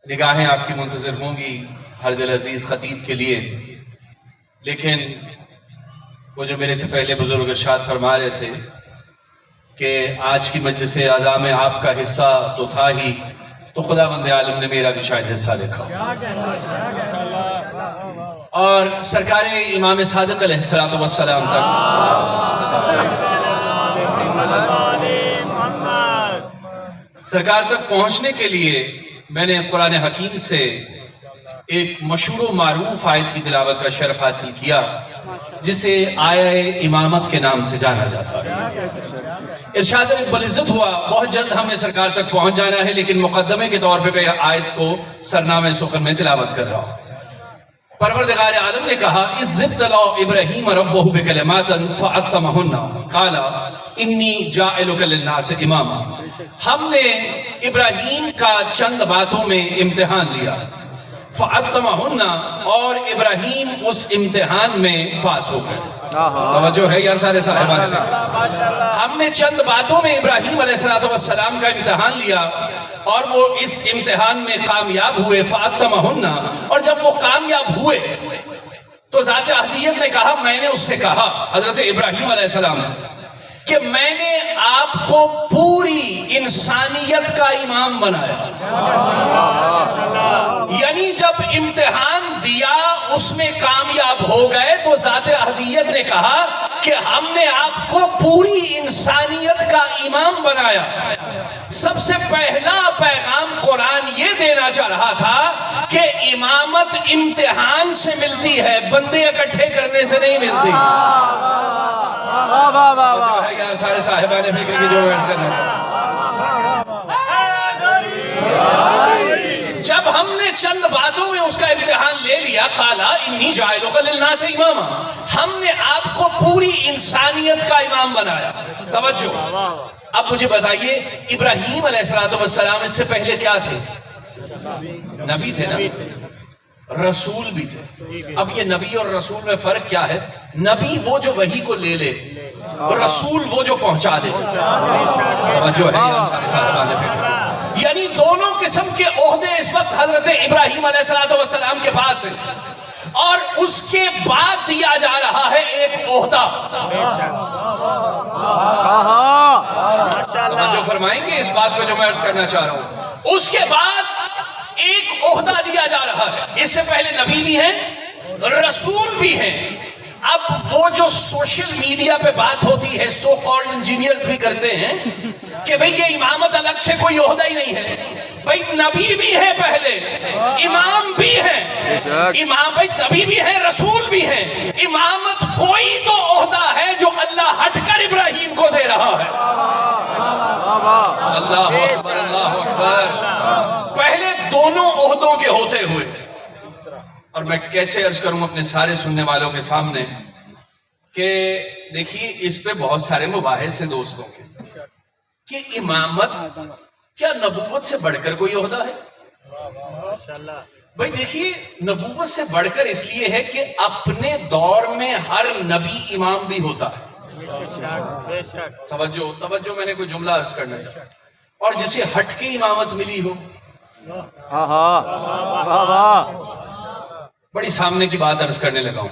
نگاہیں آپ کی منتظر ہوں گی ہر دل عزیز خطیب کے لیے، لیکن وہ جو میرے سے پہلے بزرگ ارشاد فرما رہے تھے کہ آج کی مجلس اعزاء میں آپ کا حصہ تو تھا ہی، تو خدا بند عالم نے میرا بھی شاید حصہ لکھا، اور سرکار امام صادق علیہ السلام تک سرکار تک پہنچنے کے لیے میں نے قرآن حکیم سے ایک مشہور و معروف آیت کی تلاوت کا شرف حاصل کیا، جسے آیہ امامت کے نام سے جانا جاتا ہے۔ ارشاد رب العزت ہوا بہت جلد ہم نے سرکار تک پہنچ جانا ہے، لیکن مقدمے کے طور پہ میں آیت کو سرنامہ سخن میں تلاوت کر رہا ہوں۔ پروردگار عالم نے کہا اذ ابتلى ابراہیم ربہ بکلمات فاتمہن قال انی جاعلک للناس اماما۔ ہم نے ابراہیم کا چند باتوں میں امتحان لیا، فاتمہن، اور ابراہیم اس امتحان میں پاس ہو گئے۔ توجہ ہے یار سارے صاحبان، ہم نے چند باتوں میں ابراہیم علیہ السلام کا امتحان لیا اور وہ اس امتحان میں کامیاب ہوئے، فاتمہن، اور جب وہ کامیاب ہوئے تو ذات احدیت نے کہا، میں نے اس سے کہا حضرت ابراہیم علیہ السلام سے کہ میں نے آپ کو پوری انسانیت کا امام بنایا۔ یعنی جب امتحان دیا اس میں کامیاب ہو گئے تو ذات احدیت نے کہا کہ ہم نے آپ کو پوری انسانیت کا امام بنایا۔ سب سے پہلا پیغام قرآن یہ دینا چاہ رہا تھا کہ امامت امتحان سے ملتی ہے، بندے اکٹھے کرنے سے نہیں ملتی۔ جو ہے یہاں سارے صاحبان فکر کی جو عرض کرنا چاہتا۔ جب ہم نے چند باتوں میں اس کا امتحان لے لیا، قالا انی جاعلک للناس اماما، ہم نے آپ کو پوری انسانیت کا امام بنایا۔ توجہ، اب مجھے بتائیے ابراہیم علیہ السلام اس سے پہلے کیا تھے؟ نبی تھے نا، رسول بھی تھے۔ اب یہ نبی اور رسول میں فرق کیا ہے؟ نبی وہ جو وحی کو لے لے، رسول وہ جو پہنچا دے۔ توجہ ہے یہاں سارے صاحبان فکر، یعنی دونوں قسم کے عہدے اس وقت حضرت ابراہیم علیہ السلام کے پاس ہیں، اور اس کے بعد دیا جا رہا ہے ایک عہدہ۔ توجہ فرمائیں گے اس بات کو جو میں عرض کرنا چاہ رہا ہوں؟ اس کے بعد ایک عہدہ دیا جا رہا ہے۔ اس سے پہلے نبی بھی ہیں، رسول بھی ہیں۔ اب وہ جو سوشل میڈیا پہ بات ہوتی ہے، سو کالڈ انجینئرز بھی کرتے ہیں کہ بھئی یہ امامت الگ سے کوئی عہدہ ہی نہیں ہے۔ بھئی نبی بھی ہے پہلے، امام بھی ہے، بھئی نبی بھی ہے، رسول بھی ہے۔ امامت کوئی تو عہدہ ہے جو اللہ ہٹ کر ابراہیم کو دے رہا ہے۔ اللہ اکبر، اللہ اکبر۔ پہلے دونوں عہدوں کے ہوتے ہوئے، اور میں کیسے عرض کروں اپنے سارے سننے والوں کے سامنے کہ دیکھیے اس پہ بہت سارے مباحث ہیں دوستوں کے، کہ امامت کیا نبوت سے بڑھ کر کوئی عہدہ ہے؟ بھائی دیکھیے نبوت سے بڑھ کر اس لیے ہے کہ اپنے دور میں ہر نبی امام بھی ہوتا ہے۔ توجہ، میں نے کوئی جملہ عرض کرنا چاہتا، اور جسے ہٹ کے امامت ملی ہو، بڑی سامنے کی بات عرض کرنے لگا ہوں۔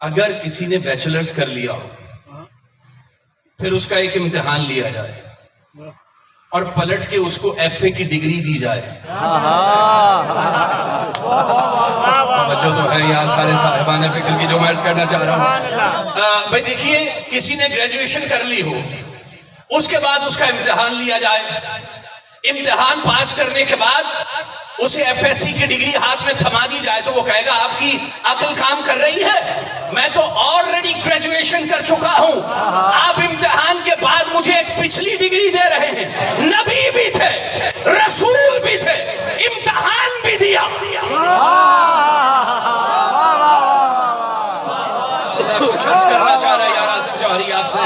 اگر کسی نے بیچلرز کر لیا ہو، پھر اس کا ایک امتحان لیا جائے اور پلٹ کے اس کو ایف اے کی ڈگری دی جائے، بچوں تو ہے یہاں سارے صاحبان فکر کی جو میں عرض کرنا چاہ رہا ہوں۔ بھائی دیکھیے کسی نے گریجویشن کر لی ہو، اس کے بعد اس کا امتحان لیا جائے، امتحان پاس کرنے کے بعد اسے ایف ایس سی کی ڈگری ہاتھ میں تھما دی جائے تو وہ کہے گا آپ کی عقل کام کر رہی ہے، میں تو آلریڈی گریجویشن کر چکا ہوں، آپ امتحان کے بعد مجھے ایک پچھلی ڈگری دے رہے ہیں۔ نبی بھی تھے، رسول بھی تھے، امتحان بھی دیا۔ اللہ کچھ عرض کرنا چاہ رہا ہے یار آصف جوہری آپ سے،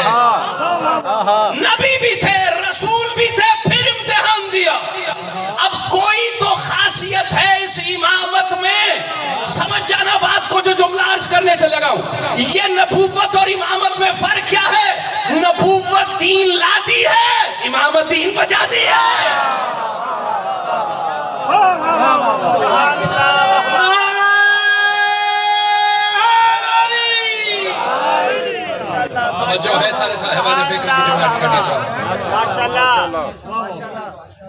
نبی بھی تھے، رسول بھی تھے، پھر امتحان دیا۔ اب کوئی تو خاصیت ہے اس امامت میں، سمجھ جانا بات کو جو جملہ عرض کرنے سے لگا ہوں۔ یہ نبوت اور امامت میں فرق کیا ہے؟ نبوت دین لاتی ہے، امامت دین بچاتی ہے۔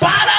12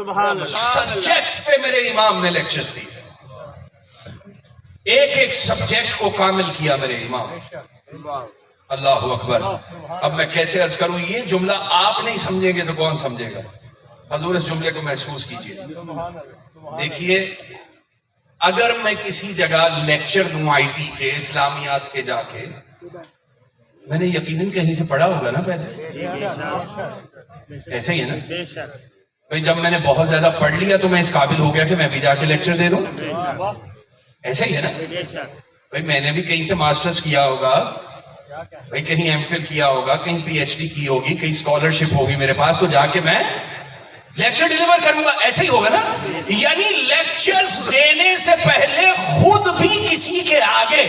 سبحان اللہ سبجیکٹ پہ میرے امام نے لیکچرز دی، ایک ایک سبجیکٹ کو کامل کیا میرے امام. اللہ اکبر. اب میں کیسے عرض کروں، یہ جملہ آپ نہیں سمجھیں گے تو کون سمجھے گا؟ حضور اس جملے کو محسوس کیجئے. دیکھیے، اگر میں کسی جگہ لیکچر دوں آئی ٹی کے، اسلامیات کے، جا کے میں نے یقیناً کہیں سے پڑھا ہوگا نا پہلے، ایسا ہی ہے نا بے شک بھائی. جب میں نے بہت زیادہ پڑھ لیا تو میں اس قابل ہو گیا کہ میں بھی جا کے لیکچر دے دوں، ایسا ہی ہے نا بے شک بھائی. میں نے بھی کہیں سے ماسٹرز کیا ہوگا بھائی، کہیں ایم فل کیا ہوگا، کہیں پی ایچ ڈی کی ہوگی، کہیں اسکالرشپ ہوگی میرے پاس، تو جا کے میں لیکچر ڈیلیور کروں گا، ایسے ہی ہوگا نا. یعنی لیکچرز دینے سے پہلے خود بھی کسی کے آگے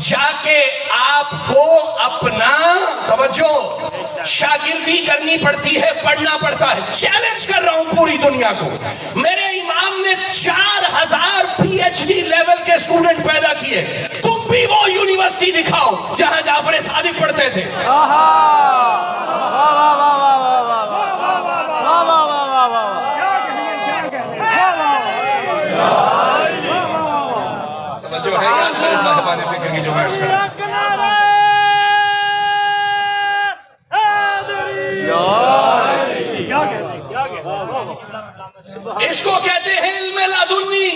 جا کے آپ کو اپنا توجہ شاگردی کرنی پڑتی ہے، پڑھنا پڑتا ہے. چیلنج کر رہا ہوں پوری دنیا کو، میرے امام نے 4000 پی ایچ ڈی لیول کے اسٹوڈنٹ پیدا کیے. تم بھی وہ یونیورسٹی دکھاؤ جہاں جعفر صادق پڑھتے تھے. جو ہے یار سارے صاحبان فکر کی جو میں عرض کروں، اس کو کہتے ہیں علم لدنی،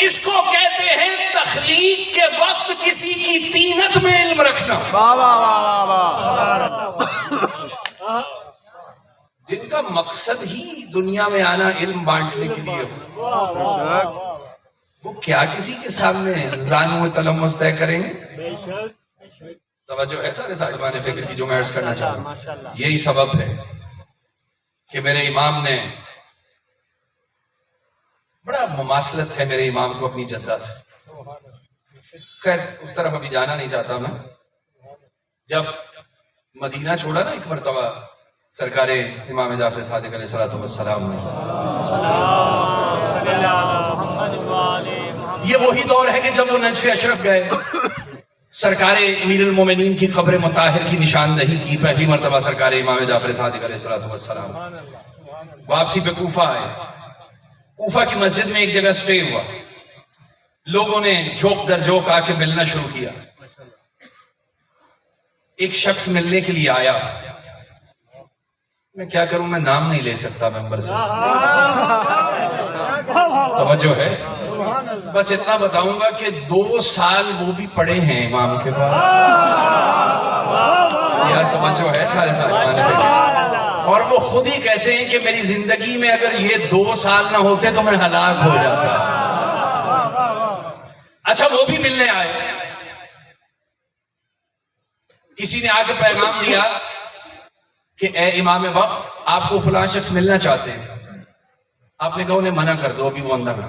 اس کو کہتے ہیں تخلیق کے وقت کسی کی طینت میں علم رکھنا. جن کا مقصد ہی دنیا میں آنا علم بانٹنے کے لیے ہو، وہ کیا کسی کے سامنے زانو تلمس طے کریں گے؟ توجہ ہے سارے صاحبان فکر کی جو میں عرض کرنا چاہتا ہوں. یہی سبب ہے کہ میرے امام نے، بڑا مماثلت ہے میرے امام کو اپنی جدہ سے. خیر اس طرف ابھی جانا نہیں چاہتا میں. جب مدینہ چھوڑا نا ایک مرتبہ سرکار امام جعفر صادق علیہ السلام نے، یہ وہی دور ہے کہ جب وہ نجف اشرف گئے، سرکار امیر المومنین کی قبر مطہر کی نشاندہی کی. پہلی مرتبہ سرکار امام جعفر صادق علیہ السلام واپسی پہ کوفہ آئے. کوفہ کی مسجد میں ایک جگہ سٹے ہوا، لوگوں نے جھوک در جھوک آ کے ملنا شروع کیا. ایک شخص ملنے کے لیے آیا، میں کیا کروں، میں نام نہیں لے سکتا ممبر سے، توجہ ہے، بس اتنا بتاؤں گا کہ 2 سال وہ بھی پڑے ہیں امام کے پاس. یار توجہ ہے سارے سال، اور وہ خود ہی کہتے ہیں کہ میری زندگی میں اگر یہ 2 سال نہ ہوتے تو میں ہلاک ہو جاتا. اچھا وہ بھی ملنے آئے، کسی نے آ کے پیغام دیا کہ اے امام وقت، آپ کو فلاں شخص ملنا چاہتے ہیں. آپ نے کہا انہیں منع کر دو، ابھی وہ اندر نہ.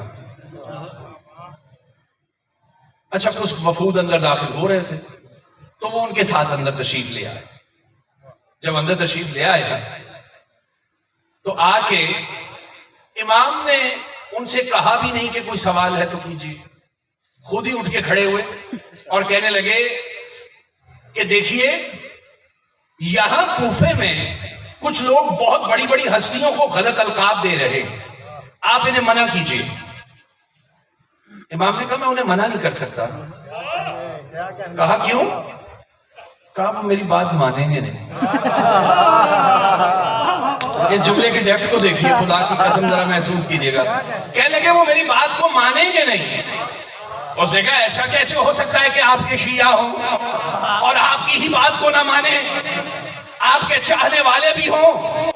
اچھا کچھ وفود اندر داخل ہو رہے تھے تو وہ ان کے ساتھ اندر تشریف لے آئے. جب اندر تشریف لے آئے نا تو آ کے امام نے ان سے کہا بھی نہیں کہ کوئی سوال ہے تو کیجیے، خود ہی اٹھ کے کھڑے ہوئے اور کہنے لگے کہ دیکھیے یہاں کوفے میں کچھ لوگ بہت بڑی بڑی ہستیوں کو غلط القاب دے رہے، آپ انہیں منع کیجیے. امام نے کہا میں انہیں منع نہیں کر سکتا. کہا کیوں؟ کہا وہ میری بات مانیں گے نہیں. اس جملے کے ڈیپتھ کو دیکھیے، خدا کی قسم ذرا محسوس کیجیے گا. کہنے لگے وہ میری بات کو مانیں گے نہیں. اس نے کہا ایسا کیسے ہو سکتا ہے کہ آپ کے شیعہ ہوں اور آپ کی ہی بات کو نہ مانیں، آپ کے چاہنے والے بھی ہوں،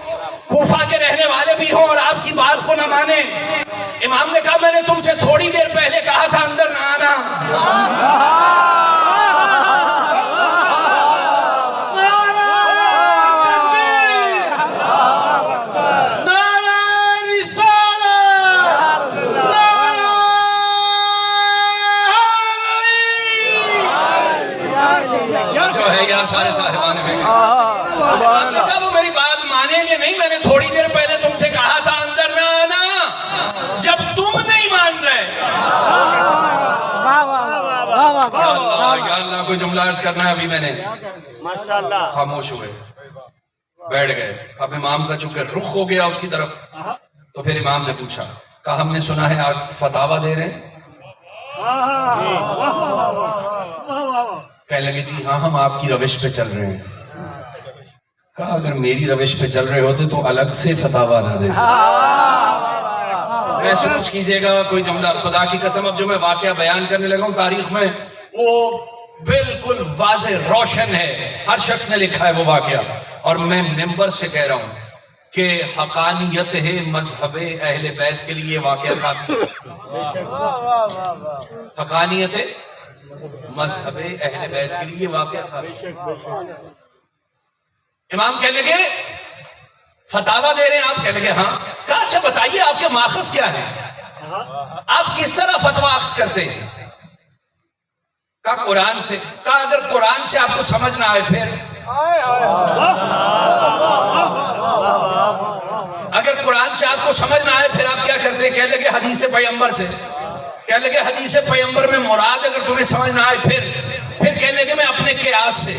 کوفہ کے رہنے والے بھی ہوں اور آپ کی بات کو نہ مانیں. امام نے کہا میں نے تم سے تھوڑی دیر پہلے کہا تھا اندر نہ آنا. جو ہے یار سارے صاحبان میں کہا وہ میری بات مانیں گے نہیں، میں نے تھوڑی دیر پہلے تم سے کہا تھا اندر نہ آنا، جب تم نہیں مان رہے. یا اللہ کوئی جملہ عرض کرنا ہے. ابھی میں نے ماشاءاللہ خاموش ہوئے، بیٹھ گئے. اب امام کا چونکہ رخ ہو گیا اس کی طرف تو پھر امام نے پوچھا، کہا ہم نے سنا ہے آپ فتاوا دے رہے ہیں؟ کہنے لگے جی ہاں ہم آپ کی روش پہ چل رہے ہیں۔ کہا اگر میری روش پہ چل رہے ہوتے تو الگ سے فتاوا نہ دیتے۔ محسوس کیجئے گا کوئی جملہ، خدا کی قسم اب جو میں واقعہ بیان کرنے لگا ہوں تاریخ میں وہ بالکل واضح روشن ہے، ہر شخص نے لکھا ہے وہ واقعہ، اور میں ممبر سے کہہ رہا ہوں کہ حقانیت ہے مذہب اہل بیت کے لیے واقعہ کافی حقانیت مذہب اہل بیت کے لیے واقعہ کافی۔ امام کہنے لگے فتاوا دے رہے ہیں آپ؟ کہنے لگے ہاں۔ کہا اچھا بتائیے آپ کے ماخذ کیا ہے، آپ کس طرح فتوا اخذ کرتے ہیں؟ کہا قرآن سے۔ کہا اگر قرآن سے آپ کو سمجھ نہ آئے پھر؟ اگر قرآن سے آپ کو سمجھ نہ آئے پھر آپ کیا کرتے؟ کہنے لگے حدیث پیغمبر سے۔ کہنے لگے حدیث پیغمبر میں مراد اگر تمہیں سمجھ نہ آئے پھر کہنے لگے میں اپنے قیاس سے۔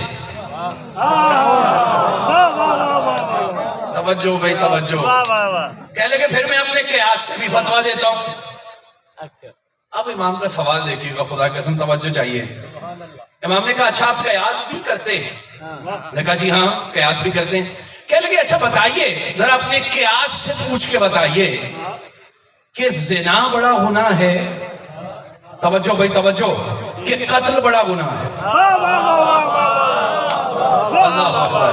توجہ بھائی توجہ۔ کہنے لگے پھر میں اپنے قیاس سے بھی فتوا دیتا ہوں۔ اب امام کا سوال دیکھیے گا، خدا کی قسم توجہ چاہیے۔ امام نے کہا اچھا آپ قیاس بھی کرتے ہیں؟ نے کہا جی ہاں قیاس بھی کرتے ہیں۔ کہنے لگے اچھا بتائیے ذرا اپنے قیاس سے پوچھ کے بتائیے کہ زنا بڑا گناہ ہے، توجہ بھائی توجہ، کہ قتل بڑا گناہ ہے؟ اللہ اکبر۔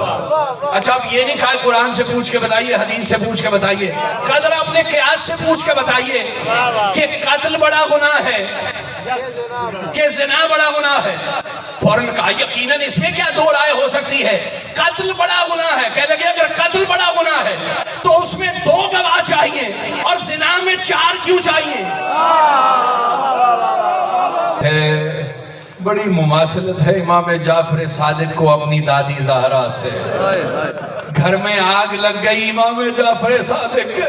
اچھا اب یہ نہیں کہا قرآن سے پوچھ کے بتائیے، حدیث سے پوچھ کے بتائیے، قدر اپنے قیاس سے پوچھ کے بتائیے کہ قتل بڑا گناہ ہے کہ زنا بڑا گناہ ہے؟ فوراً کہا یقیناً اس میں کیا دو رائے ہو سکتی ہے، قتل بڑا گناہ ہے۔ کہنے لگے اگر قتل بڑا گناہ ہے تو اس میں 2 گواہ چاہیے اور زنا میں 4 کیوں چاہیے؟ بڑی مماثلت ہے امام جعفر صادق کو اپنی دادی زہرا سے۔ گھر میں آگ لگ گئی امام جعفر صادق،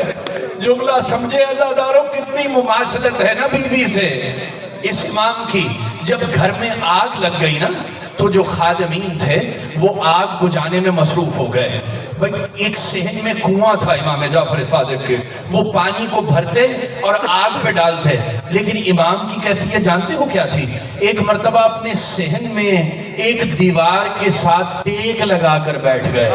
جملہ سمجھے عزاداروں کتنی مماثلت ہے نا بی بی سے اس امام کی۔ جب گھر میں آگ لگ گئی نا تو جو خادمین تھے وہ آگ بجھانے میں مصروف ہو گئے۔ ایک صحن میں کنواں تھا امام جعفر صادق کے، وہ پانی کو بھرتے اور آگ پہ ڈالتے، لیکن امام کی کیفیت جانتے ہو کیا تھی؟ ایک مرتبہ اپنے صحن میں ایک دیوار کے ساتھ ٹیک لگا کر بیٹھ گئے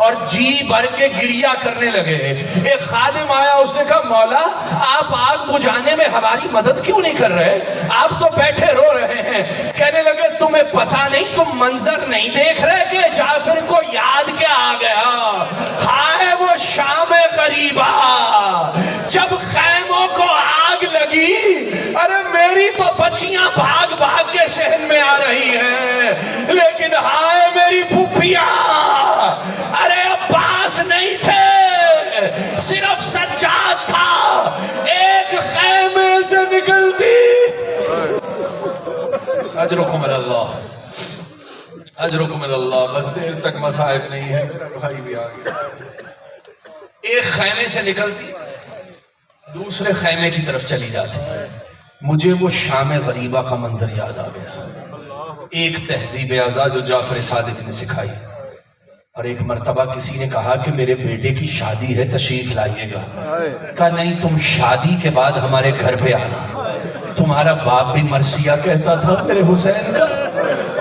اور جی بھر کے گریہ کرنے لگے۔ ایک خادم آیا، اس نے کہا مولا آپ آگ بجھانے میں ہماری مدد کیوں نہیں کر رہے، آپ تو بیٹھے رو رہے ہیں؟ کہنے لگے تمہیں پتہ نہیں، تم منظر نہیں دیکھ رہے کہ جعفر کو یاد کیا آ گیا؟ ہائے وہ شام غریبہ جب خیموں کو آگ لگی، ارے میری تو بچیاں بھاگ بھاگ کے صحن میں آ رہی ہیں، لیکن ہائے میری پھوپھیاں، ارے عباس نہیں تھے، صرف سجاد تھا، ایک خیمے سے نکلتی۔ اجرکم اللہ، اجرکم اللہ۔ بس دیر تک مصائب نہیں ہے، میرا بھائی بھی آ گیا۔ ایک خیمے سے نکلتی دوسرے خیمے کی طرف چلی جاتی۔ مجھے وہ شام غریبہ کا منظر یاد آ گیا، ایک تہذیب ازا جو جعفر صادق نے سکھائی۔ اور ایک مرتبہ کسی نے کہا کہ میرے بیٹے کی شادی ہے تشریف لائیے گا۔ کہا نہیں، تم شادی کے بعد ہمارے گھر پہ آنا، تمہارا باپ بھی مرثیہ کہتا تھا میرے حسین کا،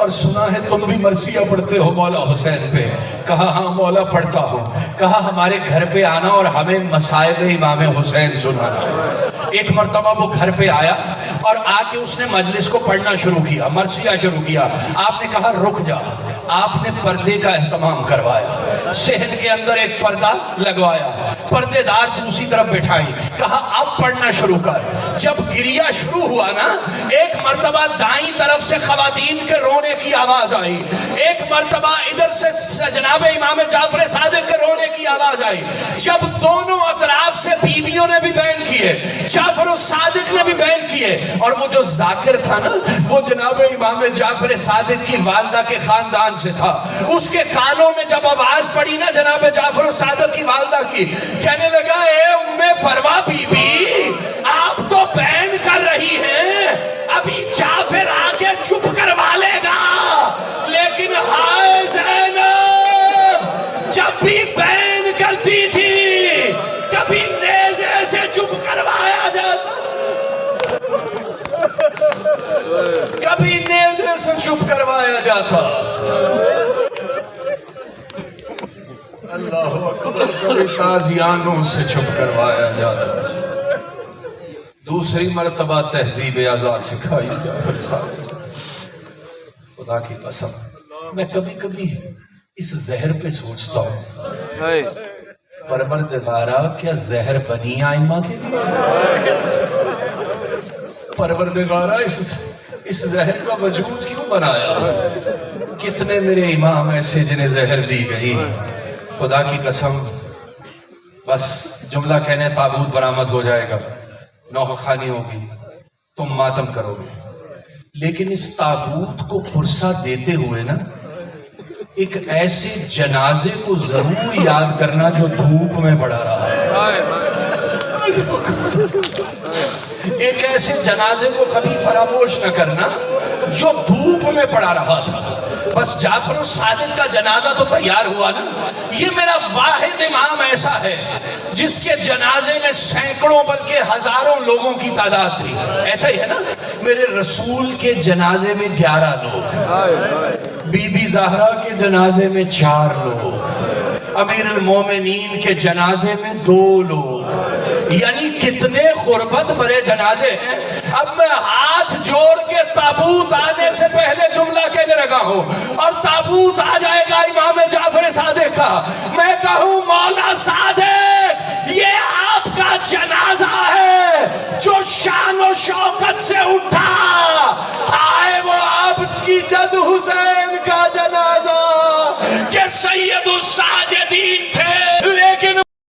اور سنا ہے تم بھی مرثیہ پڑھتے ہو مولا حسین پہ۔ کہا ہاں مولا پڑھتا ہوں۔ کہا ہمارے گھر پہ آنا اور ہمیں مصائب امام حسین سنانا۔ ایک مرتبہ وہ گھر پہ آیا اور آ کے اس نے مجلس کو پڑھنا شروع کیا، مرثیہ شروع کیا۔ آپ نے کہا رک جا، آپ نے پردے کا اہتمام کروایا، صحن کے اندر ایک پردہ لگوایا، پردے دار دوسری طرف بٹھائی، کہا اب پڑھنا شروع کر۔ جب گریہ شروع ہوا نا، ایک مرتبہ دائیں طرف سے خواتین کے رونے کی آواز آئی، ایک مرتبہ ادھر سے جناب امام جعفر صادق کے رونے کی آواز آئی۔ جب دونوں اطراف سے بیویوں نے بھی بیان کیے، جعفر الصادق نے بھی بیان کیے، اور وہ جو ذاکر تھا نا وہ جناب امام جعفر صادق کی والدہ کے خاندان سے تھا، اس کے کانوں میں جب آواز پڑی نا جناب جعفر الصادق کی والدہ کی، کہنے لگا اے ام فروا بی بی آپ تو بیان کر رہی ہیں، ابھی جعفر آگے چپ کروا لے گا، لیکن ہائے زینب جب بھی بیان کرتی تھی کبھی نیزے سے چپ کروایا جاتا. اللہ اکبر. کبھی تازیانوں سے چپ کروایا جاتا. دوسری مرتبہ تہذیب اعضاء سکھائی جعفر صادق. خدا کی قسم میں کبھی کبھی اس زہر پہ سوچتا ہوں, پروردگارا کیا زہر بنی آئمہ کے لیے؟ پروردگارا اس زہر کا وجود کیوں بنایا؟ کتنے میرے امام ایسے جنہیں زہر دی گئی. خدا کی قسم بس جملہ کہنے تابوت برآمد ہو جائے گا, نوحہ خوانی ہوگی, تم ماتم کرو گے, لیکن اس تابوت کو پرسہ دیتے ہوئے نا ایک ایسے جنازے کو ضرور یاد کرنا جو دھوپ میں پڑا رہا تھا. ایک ایسے جنازے کو کبھی فراموش نہ کرنا جو دھوپ میں پڑا رہا تھا. بس جعفر الصادق کا جنازہ تو تیار ہوا نا. یہ میرا واحد امام ایسا ہے جس کے جنازے میں سینکڑوں بلکہ ہزاروں لوگوں کی تعداد تھی. ایسا ہی ہے نا, میرے رسول کے جنازے میں 11 لوگ, بی بی زہرا کے جنازے میں 4 لوگ, امیر المومنین کے جنازے میں 2 لوگ. یعنی کتنے غربت بھرے جنازے ہیں. اب میں ہاتھ جوڑ کے تابوت آنے سے پہلے جملہ کہنے لگا ہوں, اور تابوت آ جائے گا امام جعفر صادق کا, میں کہوں مولا صادق یہ آپ کا جنازہ ہے جو شان و شوکت سے اٹھا. ہائے وہ آپ کی جد حسین کا جنازہ.